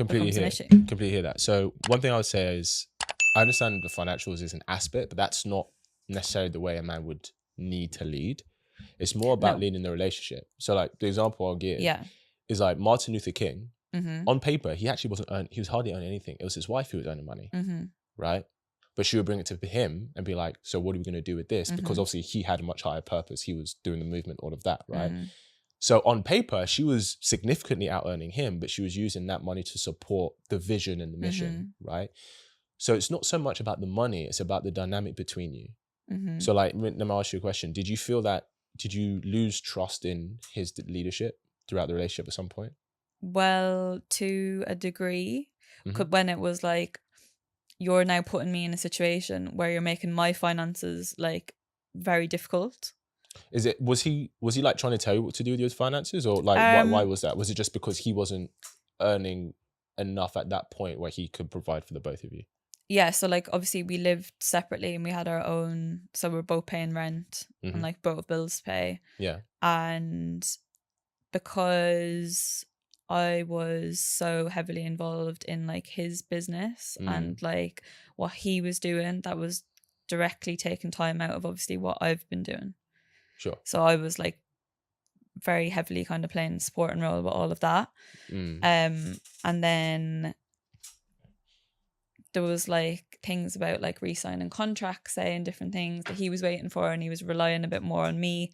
becomes an issue. Completely hear that. So one thing I would say is, I understand the financials is an aspect, but that's not necessarily the way a man would need to lead. It's more about leading the relationship. So like the example I'll give is like Martin Luther King. On paper, he actually he was hardly earning anything. It was his wife who was earning money, right? But she would bring it to him and be like, so what are we going to do with this? Because obviously he had a much higher purpose. He was doing the movement, all of that, right? So on paper, she was significantly out earning him, but she was using that money to support the vision and the mission, right? So it's not so much about the money, it's about the dynamic between you. So like, let me ask you a question. Did you lose trust in his leadership throughout the relationship at some point? Well, to a degree, when it was like, you're now putting me in a situation where you're making my finances like very difficult. Was he like trying to tell you what to do with your finances, or like why was that? Was it just because he wasn't earning enough at that point where he could provide for the both of you? Yeah, so like obviously we lived separately and we had our own, so we're both paying rent and like both bills to pay. Yeah. And because I was so heavily involved in like his business and like what he was doing, that was directly taking time out of obviously what I've been doing. Sure. So I was like very heavily kind of playing supporting role with all of that. And then there was like things about like re-signing contracts, saying different things that he was waiting for, and he was relying a bit more on me.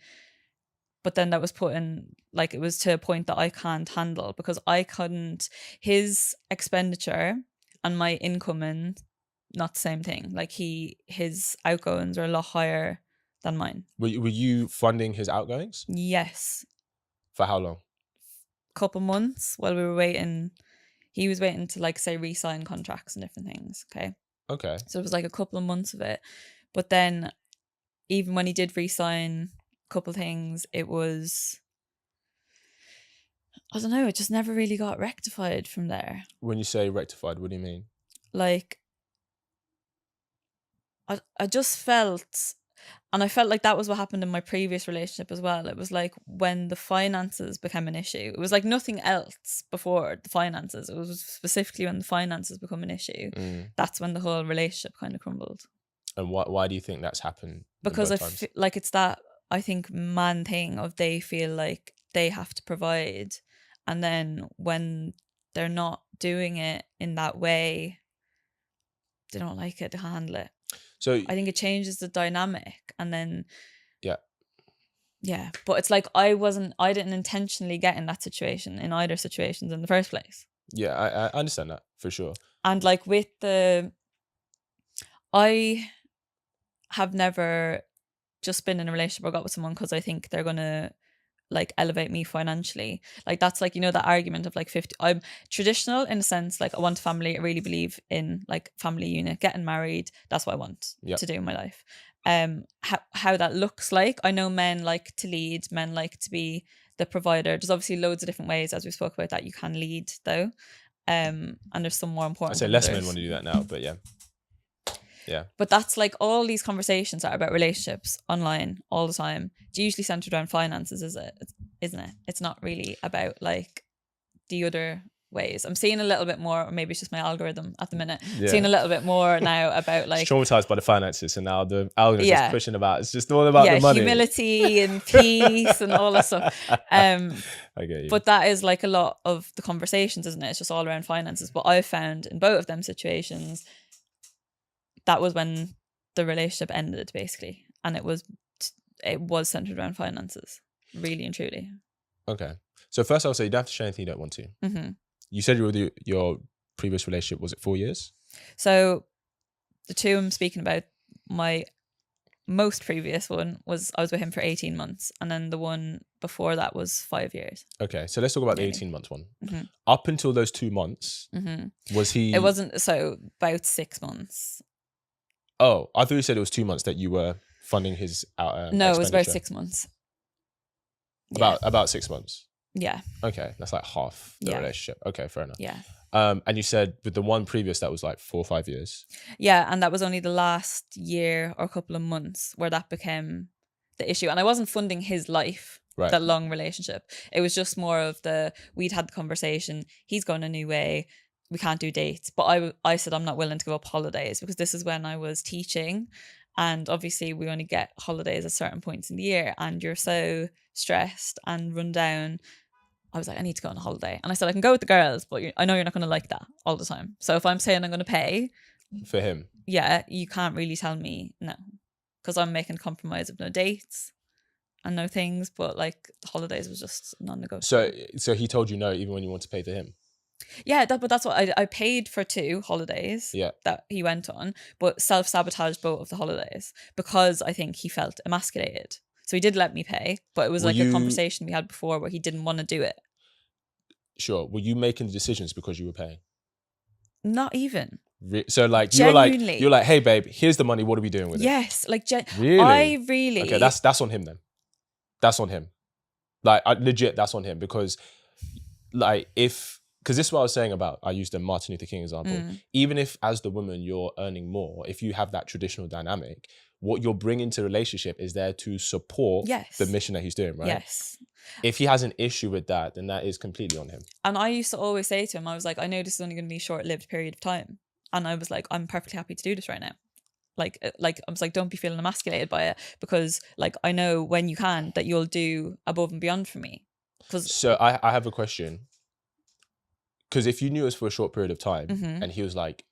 But then that was putting, like, it was to a point that I can't handle, because I couldn't, his expenditure and my incoming, not the same thing. Like his outgoings are a lot higher than mine. Were you funding his outgoings? Yes. For how long? Couple months while we were waiting. He was waiting to like say re-sign contracts and different things. Okay. So it was like a couple of months of it. But then even when he did re-sign a couple of things, it was, I don't know, it just never really got rectified from there. When you say rectified, what do you mean? Like, I just felt, and I felt like that was what happened in my previous relationship as well. It was like when the finances became an issue, it was like nothing else before the finances. It was specifically when the finances become an issue. That's when the whole relationship kind of crumbled. And why do you think that's happened? Because I feel like it's that, I think, man thing of they feel like they have to provide. And then when they're not doing it in that way, they don't like it, to handle it. So I think it changes the dynamic. And then yeah, but it's like I didn't intentionally get in that situation, in either situations in the first place. Yeah, I understand that for sure. And like I have never just been in a relationship or got with someone because I think they're gonna like elevate me financially. Like that's like, you know, that argument of like 50, I'm traditional in a sense, like I want a family, I really believe in like family unit, getting married, that's what I want to do in my life. How that looks like, I know men like to lead, men like to be the provider. There's obviously loads of different ways, as we spoke about, that you can lead though, and there's some more important. I'd say less men want to do that now, but yeah. But that's like all these conversations that are about relationships online all the time. It's usually centered around finances, isn't it? It's not really about like the other ways. I'm seeing a little bit more, or maybe it's just my algorithm at the minute. Seeing a little bit more now about like traumatized by the finances, and now the algorithm is pushing about. It's just all about the money, humility and peace and all that stuff. I get you. But that is like a lot of the conversations, isn't it? It's just all around finances. But I found in both of them situations, that was when the relationship ended, basically, and it was centered around finances, really and truly. Okay, so first I'll say you don't have to share anything you don't want to. You said you were with your previous relationship, was it 4 years? So the two I'm speaking about, my most previous one I was with him for 18 months, and then the one before that was 5 years. Okay, so let's talk about the 18 months one. Up until those 2 months, was he? It wasn't, so about 6 months. Oh, I thought you said it was 2 months that you were funding his no, it was about 6 months. About 6 months. Yeah. Okay, that's like half the relationship. Okay, fair enough. Yeah. And you said with the one previous that was like 4 or 5 years. Yeah, and that was only the last year or couple of months where that became the issue. And I wasn't funding his life, that long relationship. It was just more of we'd had the conversation, he's going a new way, we can't do dates. But I said I'm not willing to give up holidays, because this is when I was teaching, and obviously we only get holidays at certain points in the year, and you're so stressed and run down. I was like, I need to go on a holiday. And I said, I can go with the girls, but I know you're not going to like that all the time. So if I'm saying I'm going to pay for him, yeah, you can't really tell me no, because I'm making a compromise of no dates and no things. But like the holidays was just non-negotiable. So he told you no, even when you want to pay for him. Yeah, but that's what I paid for 2 holidays that he went on, but self-sabotaged both of the holidays because I think he felt emasculated. So he did let me pay, but it was a conversation we had before where he didn't want to do it. Sure. Were you making the decisions because you were paying? Not even. So like Genuinely. you're like, hey babe, here's the money. What are we doing with it? Yes, like really. I really. Okay, that's on him then. That's on him. Like legit, that's on him because, like, because this is what I was saying about. I used the Martin Luther King example. Even if as the woman you're earning more, if you have that traditional dynamic, what you're bringing to the relationship is there to support the mission that he's doing, right? Yes. If he has an issue with that, then that is completely on him. And I used to always say to him, I was like, I know this is only going to be a short-lived period of time. And I was like, I'm perfectly happy to do this right now. Like I was like, don't be feeling emasculated by it, because like I know when you can that you'll do above and beyond for me. So I have a question. Because if you knew it was for a short period of time and he was like,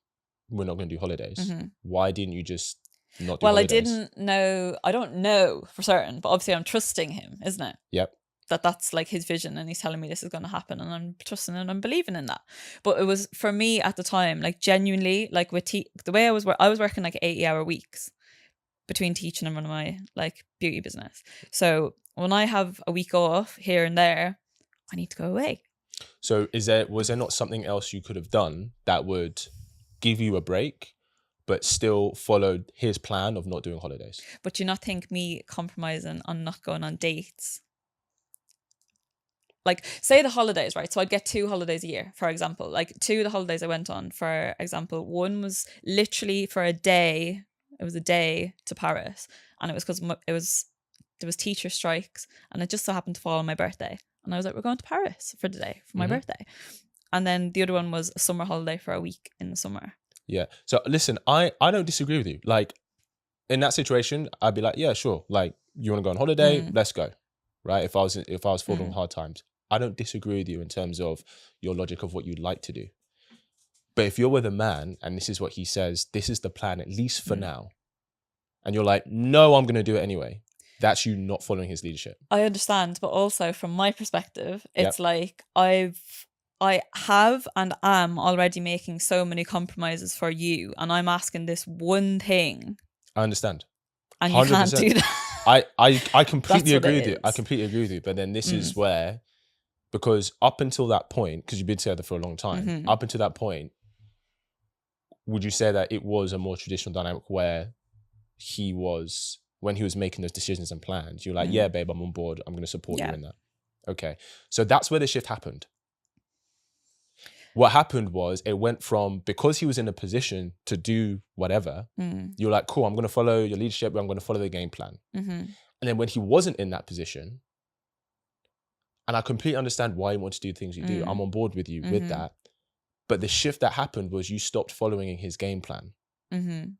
we're not going to do holidays, why didn't you just not do holidays? Well, I didn't know. I don't know for certain, but obviously I'm trusting him, isn't it? Yep. That's like his vision and he's telling me this is going to happen and I'm trusting and I'm believing in that. But it was for me at the time, like genuinely, like with the way I was working like 80-hour weeks between teaching and running my like beauty business. So when I have a week off here and there, I need to go away. So was there not something else you could have done that would give you a break but still followed his plan of not doing holidays? But do you not think me compromising on not going on dates, like say the holidays, right? So I'd get 2 holidays a year, for example. Like 2 of the holidays I went on, for example, one was literally for a day. It was a day to Paris, and it was because there was teacher strikes, and it just so happened to fall on my birthday. And I was like, we're going to Paris for the day for my birthday. And then the other one was a summer holiday for a week in the summer. Yeah. So listen, I don't disagree with you. Like in that situation, I'd be like, yeah, sure. Like you want to go on holiday? Let's go. Right. If I was falling on hard times. I don't disagree with you in terms of your logic of what you'd like to do. But if you're with a man and this is what he says, this is the plan, at least for now, and you're like, no, I'm going to do it anyway, that's you not following his leadership. I understand. But also from my perspective, it's like I have and am already making so many compromises for you. And I'm asking this one thing. I understand. And you 100%. Can't do that. I completely agree with you. I completely agree with you. But then this is where, because up until that point, because you've been together for a long time, up until that point, would you say that it was a more traditional dynamic where when he was making those decisions and plans, you're like, yeah, babe, I'm on board. I'm going to support you in that. Okay. So that's where the shift happened. What happened was it went from, because he was in a position to do whatever, you're like, cool, I'm going to follow your leadership. I'm going to follow the game plan. And then when he wasn't in that position, and I completely understand why you want to do things you do. I'm on board with you with that. But the shift that happened was you stopped following his game plan. And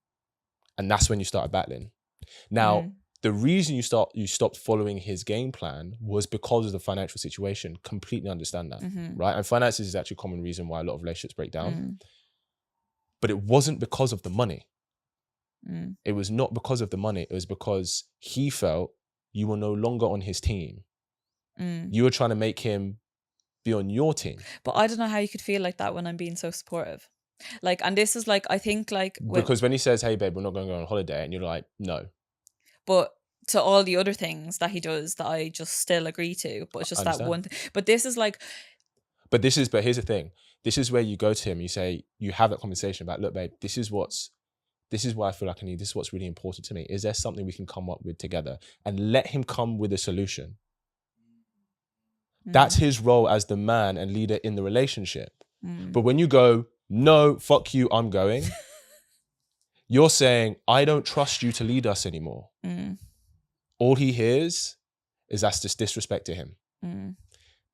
that's when you started battling. Now, the reason you stopped following his game plan was because of the financial situation. Completely understand that, right? And finances is actually a common reason why a lot of relationships break down. But it wasn't because of the money. It was not because of the money. It was because he felt you were no longer on his team. You were trying to make him be on your team. But I don't know how you could feel like that when I'm being so supportive. Like, and this is like, I think like... Because when he says, hey babe, we're not going to go on holiday, and you're like, no. But to all the other things that he does that I just still agree to, but it's just that one thing. But this is like... But here's the thing. This is where you go to him, you say, you have that conversation about, look babe, this is what I feel like I need. This is what's really important to me. Is there something we can come up with together? And let him come with a solution. That's his role as the man and leader in the relationship. But when you go, no, fuck you, I'm going, you're saying, I don't trust you to lead us anymore. All he hears is that's just disrespect to him.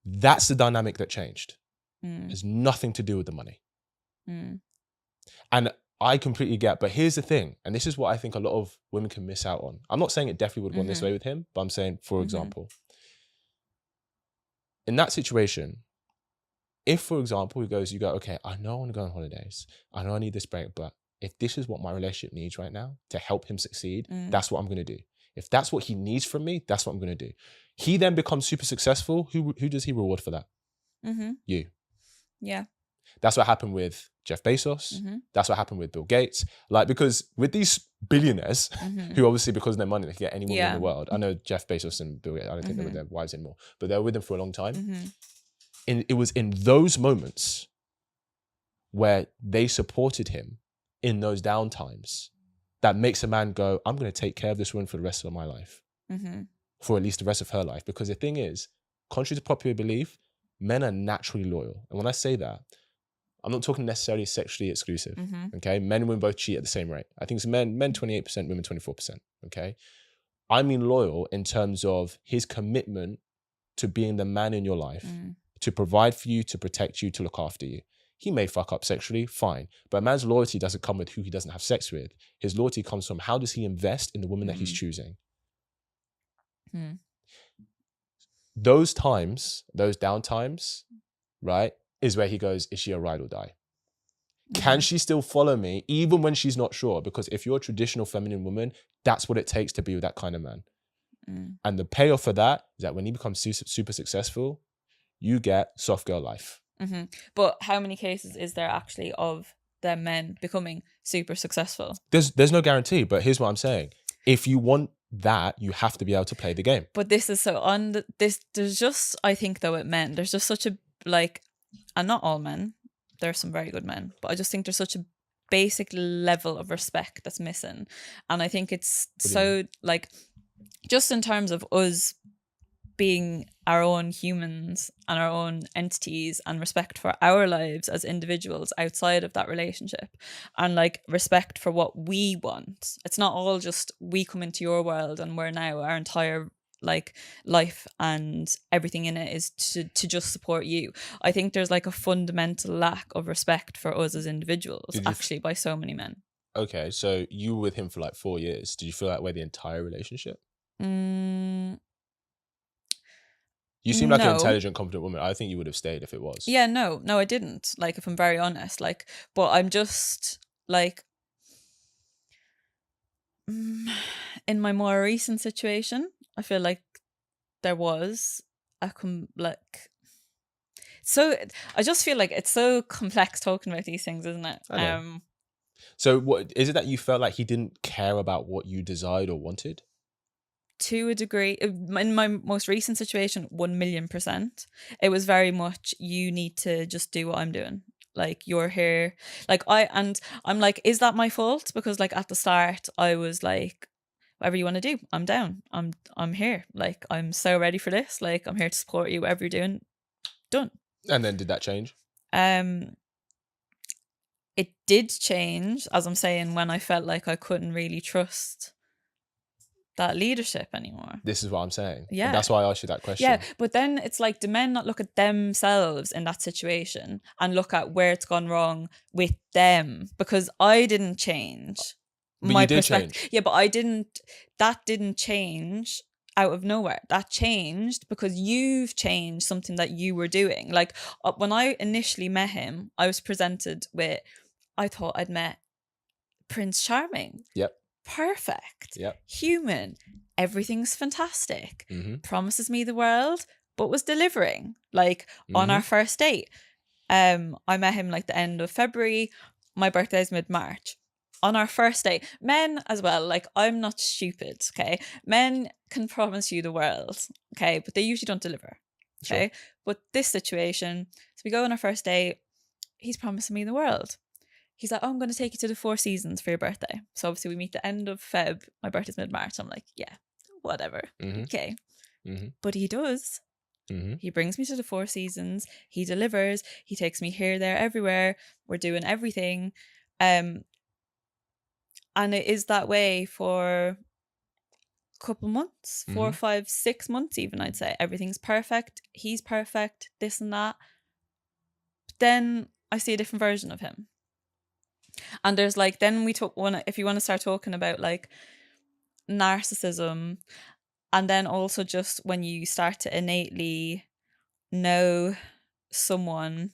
That's the dynamic that changed. It has nothing to do with the money. Mm. And I completely get, but here's the thing, and this is what I think a lot of women can miss out on. I'm not saying it definitely would have gone this way with him, but I'm saying, for example, in that situation, if, for example, you go, okay, I know I want to go on holidays. I know I need this break, but if this is what my relationship needs right now to help him succeed, that's what I'm going to do. If that's what he needs from me, that's what I'm going to do. He then becomes super successful. Who does he reward for that? You. Yeah. That's what happened with Jeff Bezos. That's what happened with Bill Gates. Like, because with these billionaires, who obviously because of their money, they can get any woman in the world. I know Jeff Bezos and Bill Gates, I don't think they were their wives anymore, but they were with them for a long time. And it was in those moments where they supported him in those down times that makes a man go, I'm going to take care of this woman for the rest of my life. For at least the rest of her life. Because the thing is, contrary to popular belief, men are naturally loyal. And when I say that, I'm not talking necessarily sexually exclusive. Okay, men and women both cheat at the same rate. I think it's men 28%, women 24%. Okay, I mean loyal in terms of his commitment to being the man in your life, to provide for you, to protect you, to look after you. He may fuck up sexually, fine, but a man's loyalty doesn't come with who he doesn't have sex with. His loyalty comes from how does he invest in the woman that he's choosing. Those times, those down times, right, is where he goes, is she a ride or die? Can she still follow me even when she's not sure? Because if you're a traditional feminine woman, that's what it takes to be with that kind of man. And the payoff for that is that when he becomes super successful, you get soft girl life. But how many cases is there actually of them men becoming super successful? There's no guarantee, but here's what I'm saying. If you want that, you have to be able to play the game. But this is so there's just, I think though, with men, there's just such a, like, and not all men, there are some very good men, but I just think there's such a basic level of respect that's missing. And I think it's so, like, just in terms of us being our own humans and our own entities, and respect for our lives as individuals outside of that relationship, and like respect for what we want. It's not all just we come into your world and we're now, our entire like life and everything in it is to just support you. I think there's like a fundamental lack of respect for us as individuals actually by so many men. Okay, so you were with him for like 4 years. Did you feel that way the entire relationship? You seem like an intelligent, confident woman. I think you would have stayed if it was. Yeah, no, I didn't. Like, if I'm very honest, like, but I'm just like, in my more recent situation, I feel like there was so I just feel like it's so complex talking about these things, isn't it? I know. So what is it that you felt like he didn't care about what you desired or wanted? To a degree, in my most recent situation, 1,000,000%, it was very much, you need to just do what I'm doing. Like, you're here. Like, I'm like, is that my fault? Because like at the start, I was like, whatever you want to do, I'm down. I'm here. Like, I'm so ready for this. Like, I'm here to support you. Whatever you're doing, done. And then did that change? It did change, as I'm saying, when I felt like I couldn't really trust that leadership anymore. This is what I'm saying. Yeah. And that's why I asked you that question. Yeah, but then it's like, do men not look at themselves in that situation and look at where it's gone wrong with them? Because I didn't change. But my you did perspective. change. Yeah, but that didn't change out of nowhere. That changed because you've changed something that you were doing. Like, when I initially met him, I was presented with, I thought I'd met Prince Charming. Yep. Perfect. Yep. Human. Everything's fantastic. Promises me the world, but was delivering. Like, on our first date. I met him like the end of February. My birthday's mid-March. On our first date, men as well, like, I'm not stupid, okay? Men can promise you the world, okay? But they usually don't deliver, okay? Sure. But this situation, so we go on our first date, he's promising me the world. He's like, oh, I'm going to take you to the Four Seasons for your birthday. So obviously we meet the end of Feb. My birthday's mid-March. I'm like, yeah, whatever. Okay. But he does. He brings me to the Four Seasons. He delivers. He takes me here, there, everywhere. We're doing everything. And it is that way for a couple months, 4, 5, 6 months even, I'd say. Everything's perfect. He's perfect. This and that. But then I see a different version of him. And there's like, then we talk one, if you want to start talking about like narcissism, and then also just when you start to innately know someone,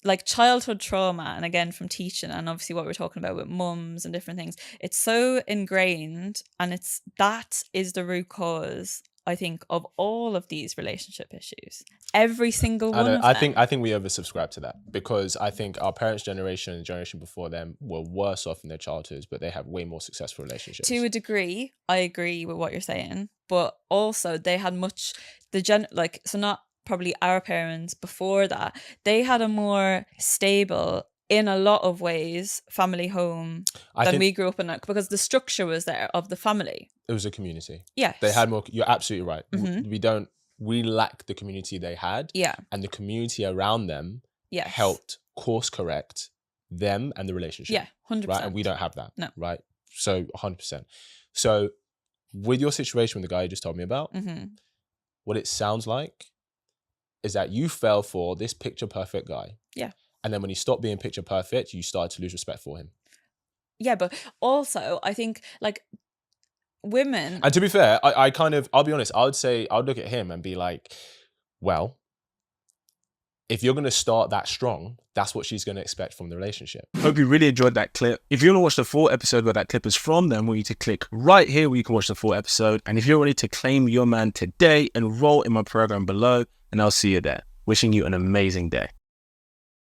like childhood trauma, and again from teaching, and obviously what we're talking about with mums and different things, it's so ingrained, and that is the root cause, I think, of all of these relationship issues. Every single I one know. of I them. think we oversubscribe to that, because I think our parents' generation and the generation before them were worse off in their childhoods, but they have way more successful relationships. To a degree, I agree with what you're saying, but also they had much so not probably our parents before that, they had a more stable, in a lot of ways, family home I than think we grew up in, because the structure was there of the family. it was a community. Yes. They had more. You're absolutely right. Mhm. We lack the community they had. Yeah. And the community around them Yes. helped course correct them and the relationship. Yeah, 100%. Right. And we don't have that. No. Right. So 100%. So with your situation with the guy you just told me about, what it sounds like is that you fell for this picture perfect guy. Yeah. And then when he stopped being picture perfect, you started to lose respect for him. Yeah, but also I think like women. And to be fair, I'll be honest, I'd look at him and be like, well, if you're going to start that strong, that's what she's going to expect from the relationship. Hope you really enjoyed that clip. If you want to watch the full episode where that clip is from, then I want you to click right here where you can watch the full episode. And if you're ready to claim your man today, enroll in my program below, and I'll see you there. Wishing you an amazing day.